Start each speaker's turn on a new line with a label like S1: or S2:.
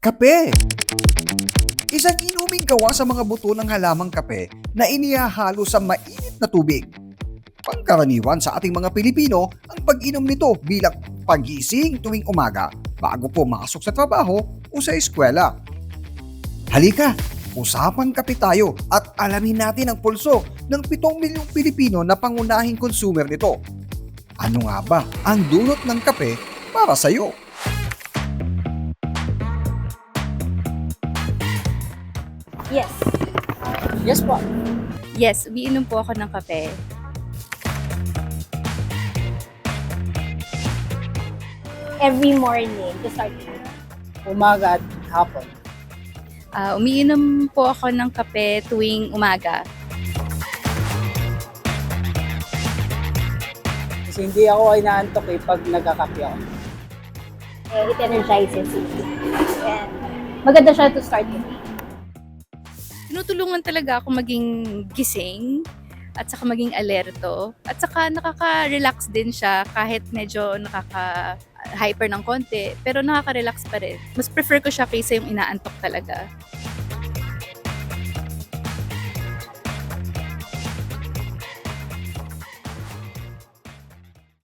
S1: Kape! Isang inuming gawa sa mga buto ng halamang kape na inihahalo sa mainit na tubig. Pangkaraniwan sa ating mga Pilipino ang pag-inom nito bilang pagising tuwing umaga bago pumasok sa trabaho o sa eskwela. Halika, usapang kape tayo at alamin natin ang pulso ng 7 milyong Pilipino na pangunahing consumer nito. Ano nga ba ang dulot ng kape para sa iyo?
S2: Yes.
S3: Yes po.
S2: Yes, umiinom po ako ng kape. Every morning to start the day.
S3: Umaga at hapon.
S2: Umiinom po ako ng kape tuwing umaga.
S3: Kasi hindi ako ay naantok pag nagkakape ako.
S2: It energizes you. And maganda siya to start the day. Tinutulungan talaga ako maging gising at saka maging alerto. At saka nakaka-relax din siya kahit medyo nakaka-hyper ng konti. Pero nakaka-relax pa rin. Mas prefer ko siya kaysa yung inaantok talaga.